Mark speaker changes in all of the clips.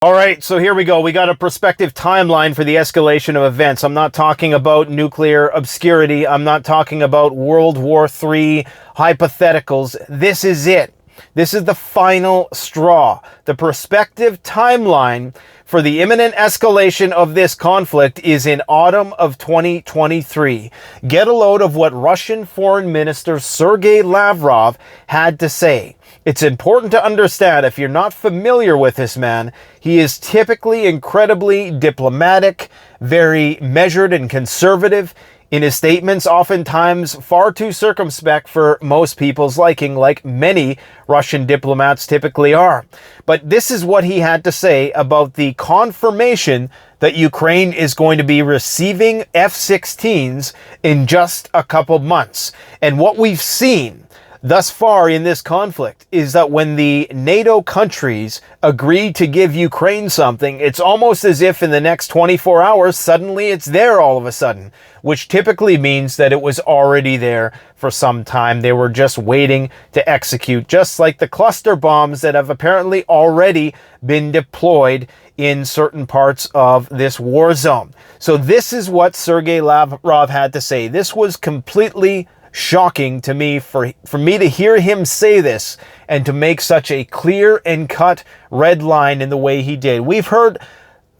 Speaker 1: All right, so here we go. We got a prospective timeline for the escalation of events. I'm not talking about nuclear obscurity. I'm not talking about World War III hypotheticals. This is it. This is the final straw. The prospective timeline for the imminent escalation of this conflict is in autumn of 2023. Get a load of what Russian Foreign Minister Sergei Lavrov had to say. It's important to understand, if you're not familiar with this man, he is typically incredibly diplomatic, very measured and conservative in his statements, oftentimes far too circumspect for most people's liking, like many Russian diplomats typically are. But this is what he had to say about the confirmation that Ukraine is going to be receiving F-16s in just a couple months. And what we've seen thus far in this conflict is that when the NATO countries agree to give Ukraine something, it's almost as if in the next 24 hours, suddenly it's there all of a sudden, which typically means that it was already there for some time. They were just waiting to execute, just like the cluster bombs that have apparently already been deployed in certain parts of this war zone. So this is what Sergei Lavrov had to say. This was completely shocking to me for me to hear him say this and to make such a clear and cut red line in the way he did. We've heard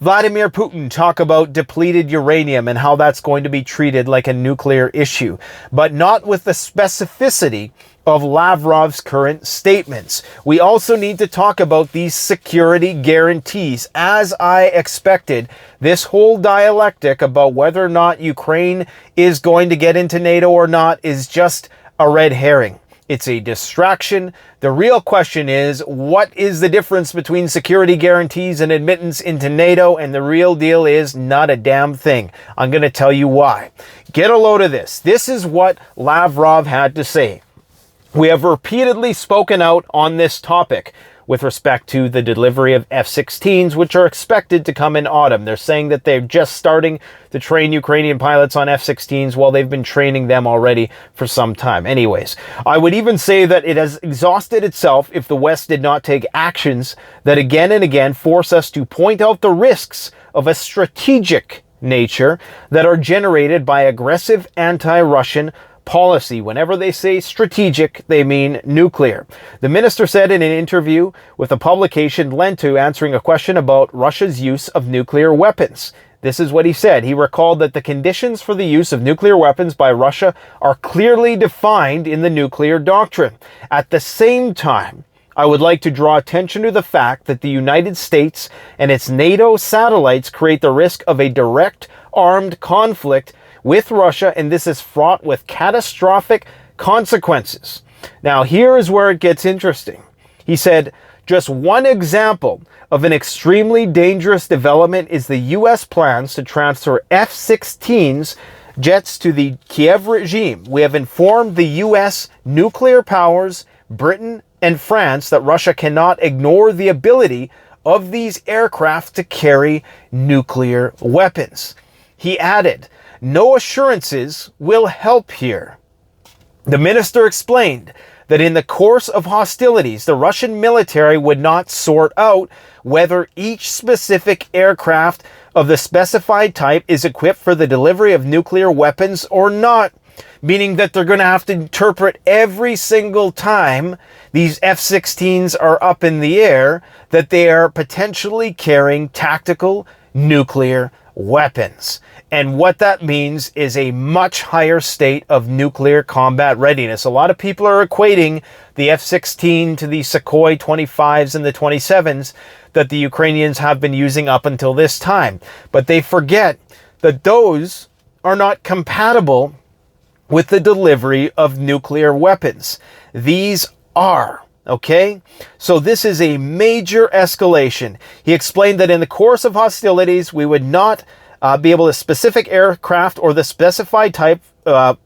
Speaker 1: Vladimir Putin talk about depleted uranium and how that's going to be treated like a nuclear issue, but not with the specificity of Lavrov's current statements. We also need to talk about these security guarantees. As I expected, this whole dialectic about whether or not Ukraine is going to get into NATO or not is just a red herring. It's a distraction. The real question is, what is the difference between security guarantees and admittance into NATO? And the real deal is not a damn thing. I'm going to tell you why. Get a load of this. This is what Lavrov had to say. We have repeatedly spoken out on this topic with respect to the delivery of F-16s, which are expected to come in autumn. They're saying that they're just starting to train Ukrainian pilots on F-16s while they've been training them already for some time. Anyways, I would even say that it has exhausted itself if the West did not take actions that again and again force us to point out the risks of a strategic nature that are generated by aggressive anti-Russian policy. Whenever they say strategic, they mean nuclear. The minister said in an interview with a publication Lento answering a question about Russia's use of nuclear weapons. This is what he said. He recalled that the conditions for the use of nuclear weapons by Russia are clearly defined in the nuclear doctrine. At the same time, I would like to draw attention to the fact that the United States and its NATO satellites create the risk of a direct armed conflict with Russia, and this is fraught with catastrophic consequences. Now, here is where it gets interesting. He said, just one example of an extremely dangerous development is the U.S. plans to transfer F-16s jets to the Kiev regime. We have informed the U.S. nuclear powers, Britain and France, that Russia cannot ignore the ability of these aircraft to carry nuclear weapons. He added, no assurances will help here. The minister explained that in the course of hostilities, the Russian military would not sort out whether each specific aircraft of the specified type is equipped for the delivery of nuclear weapons or not, meaning that they're going to have to interpret every single time these F-16s are up in the air that they are potentially carrying tactical nuclear weapons. And what that means is a much higher state of nuclear combat readiness. A lot of people are equating the F-16 to the Sukhoi 25s and the 27s that the Ukrainians have been using up until this time. But they forget that those are not compatible with the delivery of nuclear weapons. These are. Okay, so this is a major escalation. He explained that in the course of hostilities, we would not be able to specific aircraft or the specified type. Let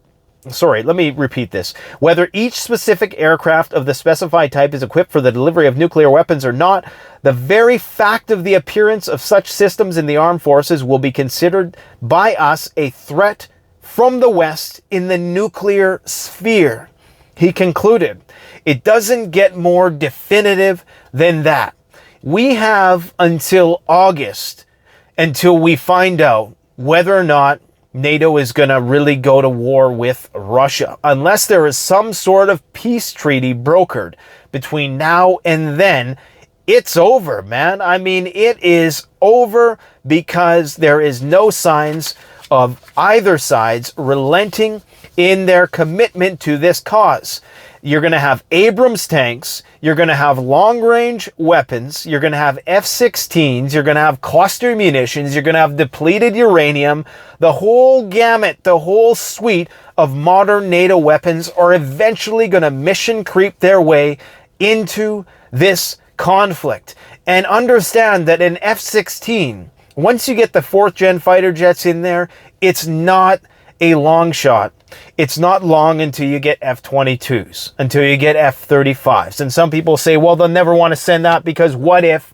Speaker 1: me repeat this. Whether each specific aircraft of the specified type is equipped for the delivery of nuclear weapons or not, the very fact of the appearance of such systems in the armed forces will be considered by us a threat from the West in the nuclear sphere. He concluded, it doesn't get more definitive than that. We have until August until we find out whether or not NATO is going to really go to war with Russia, unless there is some sort of peace treaty brokered between now and then. It's over, man. I mean, it is over, because there is no signs of either sides relenting in their commitment to this cause. You're going to have Abrams tanks, you're going to have long-range weapons, you're going to have F-16s, you're going to have cluster munitions, you're going to have depleted uranium. The whole gamut, the whole suite of modern NATO weapons are eventually going to mission creep their way into this conflict. And understand that an F-16, once you get the 4th gen fighter jets in there, it's not a long shot. It's not long until you get F-22s, until you get F-35s. And some people say, well, they'll never want to send that because what if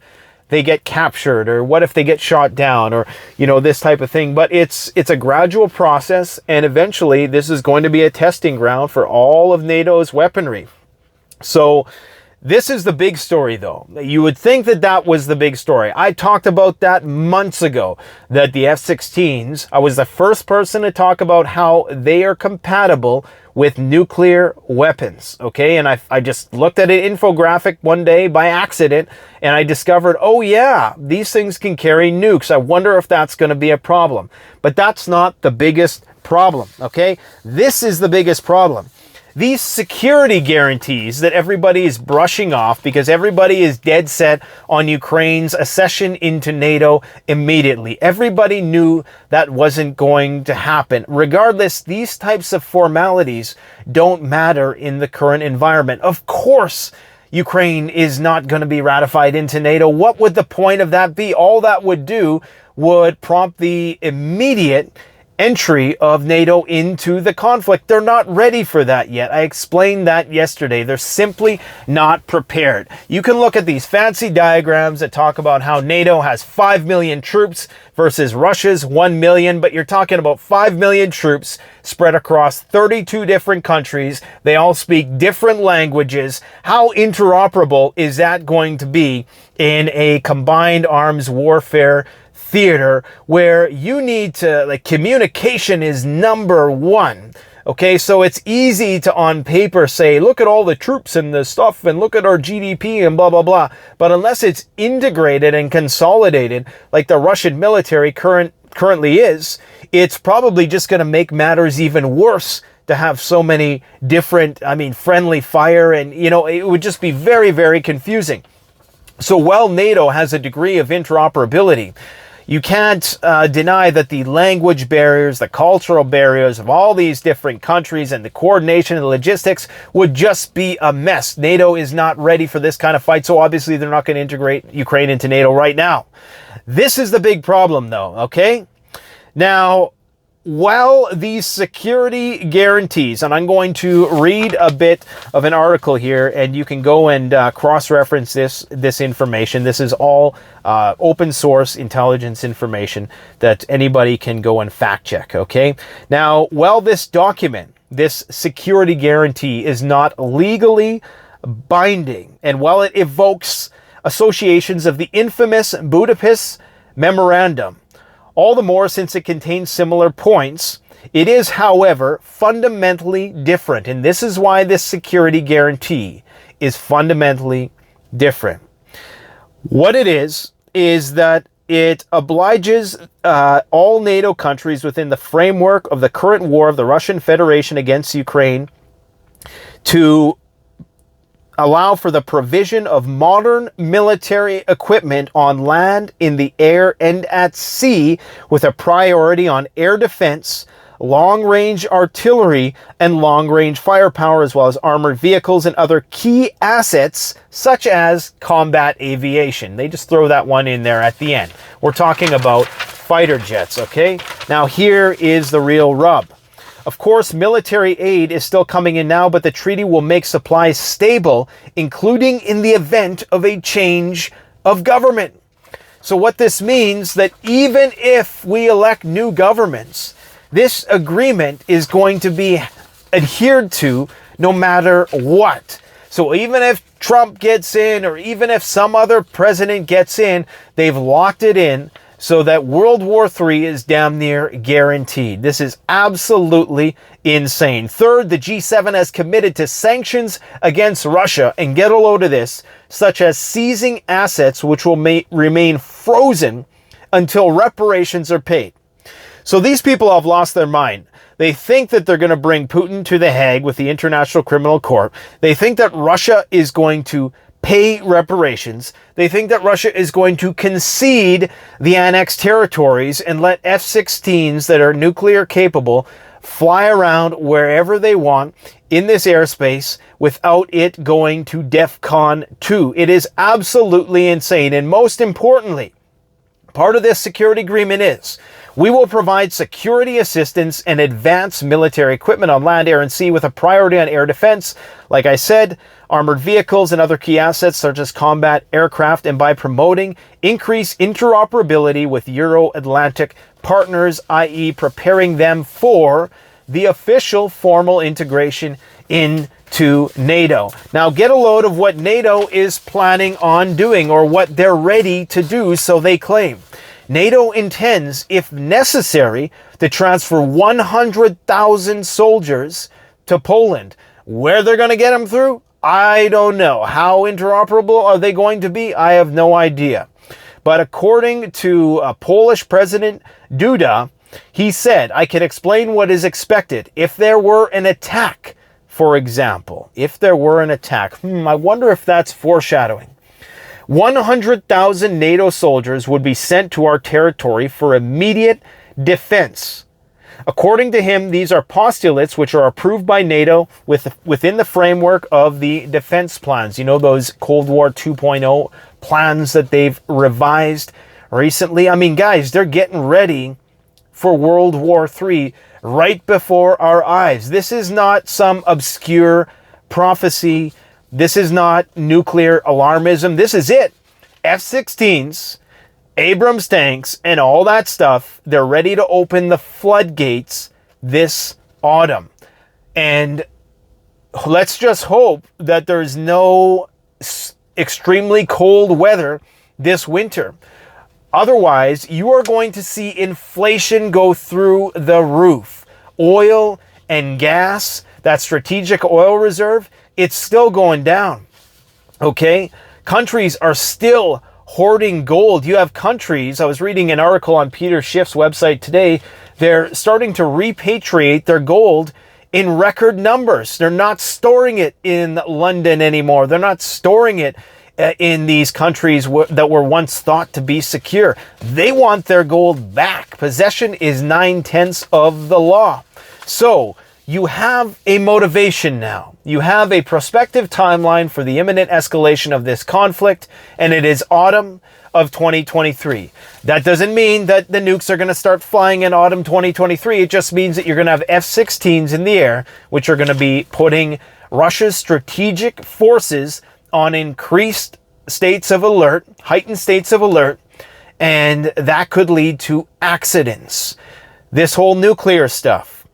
Speaker 1: they get captured, or what if they get shot down, or, you know, this type of thing. But it's a gradual process, and eventually this is going to be a testing ground for all of NATO's weaponry. So this is the big story, though. You would think that that was the big story. I talked about that months ago, that the F-16s, I was the first person to talk about how they are compatible with nuclear weapons, okay? And I just looked at an infographic one day by accident, and I discovered, oh yeah, these things can carry nukes. I wonder if that's going to be a problem. But that's not the biggest problem, okay? This is the biggest problem. These security guarantees that everybody is brushing off because everybody is dead set on Ukraine's accession into NATO immediately. Everybody knew that wasn't going to happen. Regardless, these types of formalities don't matter in the current environment. Of course, Ukraine is not going to be ratified into NATO. What would the point of that be? All that would do would prompt the immediate entry of NATO into the conflict. They're not ready for that yet. I explained that yesterday. They're simply not prepared. You can look at these fancy diagrams that talk about how NATO has 5 million troops versus Russia's 1 million, but you're talking about 5 million troops spread across 32 different countries. They all speak different languages. How interoperable is that going to be in a combined arms warfare theater where you need to, like, communication is number one? Okay, so it's easy to on paper say, look at all the troops and the stuff and look at our GDP and blah, blah, blah. But unless it's integrated and consolidated like the Russian military currently is, it's probably just going to make matters even worse to have so many different, friendly fire, and, it would just be very, very confusing. So while NATO has a degree of interoperability, you can't deny that the language barriers, the cultural barriers of all these different countries and the coordination and the logistics would just be a mess. NATO is not ready for this kind of fight, so obviously they're not going to integrate Ukraine into NATO right now. This is the big problem, though, okay? Now, while these security guarantees, and I'm going to read a bit of an article here, and you can go and cross-reference this information. This is all open source intelligence information that anybody can go and fact check, okay? Now, while this document, this security guarantee, is not legally binding, and while it evokes associations of the infamous Budapest Memorandum, all the more since it contains similar points, it is, however, fundamentally different. And this is why this security guarantee is fundamentally different. What it is that it obliges all NATO countries within the framework of the current war of the Russian Federation against Ukraine to allow for the provision of modern military equipment on land, in the air, and at sea, with a priority on air defense, long-range artillery, and long-range firepower, as well as armored vehicles and other key assets, such as combat aviation. They just throw that one in there at the end. We're talking about fighter jets, okay? Now, here is the real rub. Of course, military aid is still coming in now, but the treaty will make supplies stable, including in the event of a change of government. So what this means, that even if we elect new governments, this agreement is going to be adhered to no matter what. So even if Trump gets in, or even if some other president gets in, they've locked it in so that World War III is damn near guaranteed. This is absolutely insane. Third, the G7 has committed to sanctions against Russia, and get a load of this, such as seizing assets which will remain frozen until reparations are paid. So these people have lost their mind. They think that they're going to bring Putin to The Hague with the International Criminal Court. They think that Russia is going to pay reparations. They think that Russia is going to concede the annexed territories and let F-16s that are nuclear capable fly around wherever they want in this airspace without it going to DEFCON 2. It is absolutely insane. And most importantly, part of this security agreement is we will provide security assistance and advanced military equipment on land, air, and sea with a priority on air defense. Like I said, armored vehicles and other key assets such as combat aircraft, and by promoting increased interoperability with Euro-Atlantic partners, i.e. preparing them for the official formal integration into NATO. Now get a load of what NATO is planning on doing, or what they're ready to do, so they claim. NATO intends, if necessary, to transfer 100,000 soldiers to Poland. Where they're going to get them through, I don't know. How interoperable are they going to be? I have no idea. But according to Polish President Duda, he said, I can explain what is expected. If there were an attack, for example, if there were an attack, I wonder if that's foreshadowing. 100,000 NATO soldiers would be sent to our territory for immediate defense. According to him, these are postulates which are approved by NATO within the framework of the defense plans. You know, those Cold War 2.0 plans that they've revised recently. I mean, guys, they're getting ready for World War III right before our eyes. This is not some obscure prophecy. This is not nuclear alarmism. This is it. F-16s, Abrams tanks, and all that stuff, they're ready to open the floodgates this autumn. And let's just hope that there's no extremely cold weather this winter. Otherwise, you are going to see inflation go through the roof. Oil and gas, that strategic oil reserve, it's still going down. Okay? Countries are still hoarding gold. You have countries, I was reading an article on Peter Schiff's website today, they're starting to repatriate their gold in record numbers. They're not storing it in London anymore. They're not storing it in these countries that were once thought to be secure. They want their gold back. Possession is 9/10 of the law. So you have a motivation now. You have a prospective timeline for the imminent escalation of this conflict, and it is autumn of 2023. That doesn't mean that the nukes are going to start flying in autumn 2023. It just means that you're going to have F-16s in the air, which are going to be putting Russia's strategic forces on increased states of alert, heightened states of alert, and that could lead to accidents. This whole nuclear stuff,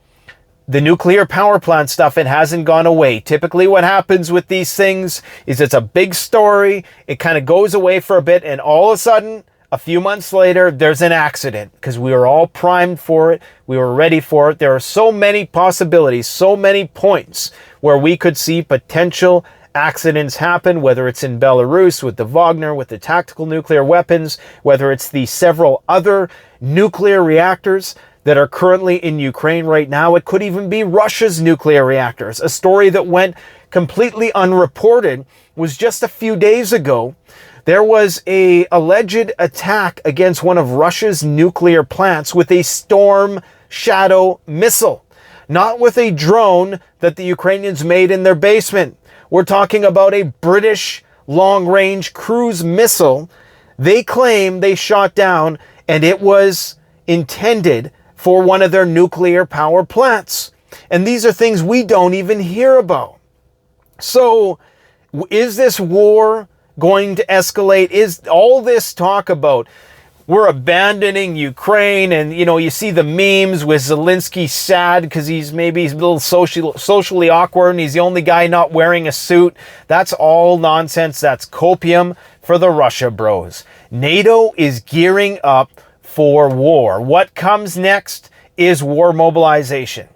Speaker 1: the nuclear power plant stuff, it hasn't gone away. Typically what happens with these things is it's a big story, it kind of goes away for a bit, and all of a sudden, a few months later, there's an accident, because we were all primed for it, we were ready for it. There are so many possibilities, so many points where we could see potential accidents happen, whether it's in Belarus with the Wagner, with the tactical nuclear weapons, whether it's the several other nuclear reactors that are currently in Ukraine right now. It could even be Russia's nuclear reactors. A story that went completely unreported was just a few days ago. There was an alleged attack against one of Russia's nuclear plants with a Storm Shadow missile, not with a drone that the Ukrainians made in their basement. We're talking about a British long-range cruise missile they claim they shot down, and it was intended for one of their nuclear power plants. And these are things we don't even hear about. So, is this war going to escalate? Is all this talk about we're abandoning Ukraine. And, you know, you see the memes with Zelensky sad because he's a little socially awkward and he's the only guy not wearing a suit. That's all nonsense. That's copium for the Russia bros. NATO is gearing up for war. What comes next is war mobilization.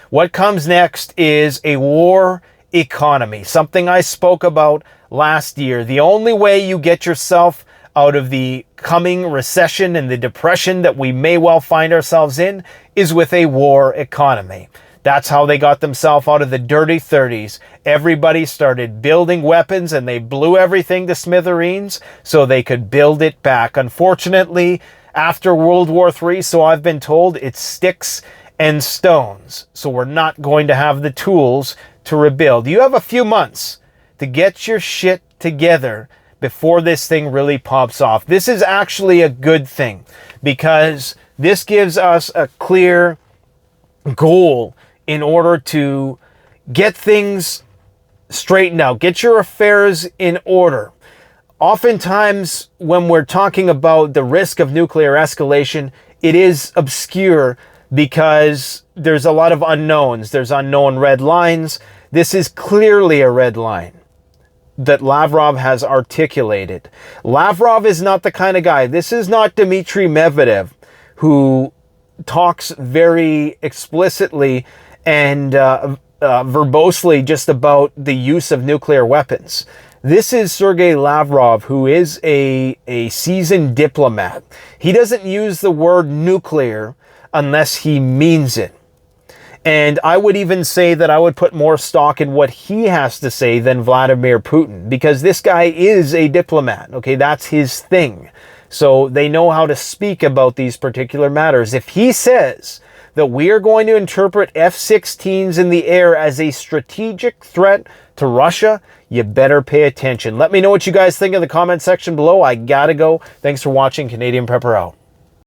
Speaker 1: What comes next is a war economy, something I spoke about last year. The only way you get yourself out of the coming recession and the depression that we may well find ourselves in is with a war economy. That's how they got themselves out of the dirty 30s. Everybody started building weapons and they blew everything to smithereens so they could build it back. Unfortunately, after World War III, so I've been told, it's sticks and stones. So we're not going to have the tools to rebuild. You have a few months to get your shit together before this thing really pops off. This is actually a good thing because this gives us a clear goal in order to get things straightened out, get your affairs in order. Oftentimes, when we're talking about the risk of nuclear escalation, it is obscure because there's a lot of unknowns. There's unknown red lines. This is clearly a red line that Lavrov has articulated. Lavrov is not the kind of guy. This is not Dmitry Medvedev, who talks very explicitly and verbosely just about the use of nuclear weapons. This is Sergei Lavrov, who is a seasoned diplomat. He doesn't use the word nuclear unless he means it. And I would even say that I would put more stock in what he has to say than Vladimir Putin, because this guy is a diplomat. Okay, that's his thing. So they know how to speak about these particular matters. If he says that we are going to interpret F-16s in the air as a strategic threat to Russia, you better pay attention. Let me know what you guys think in the comment section below. I gotta go. Thanks for watching. Canadian Prepper out.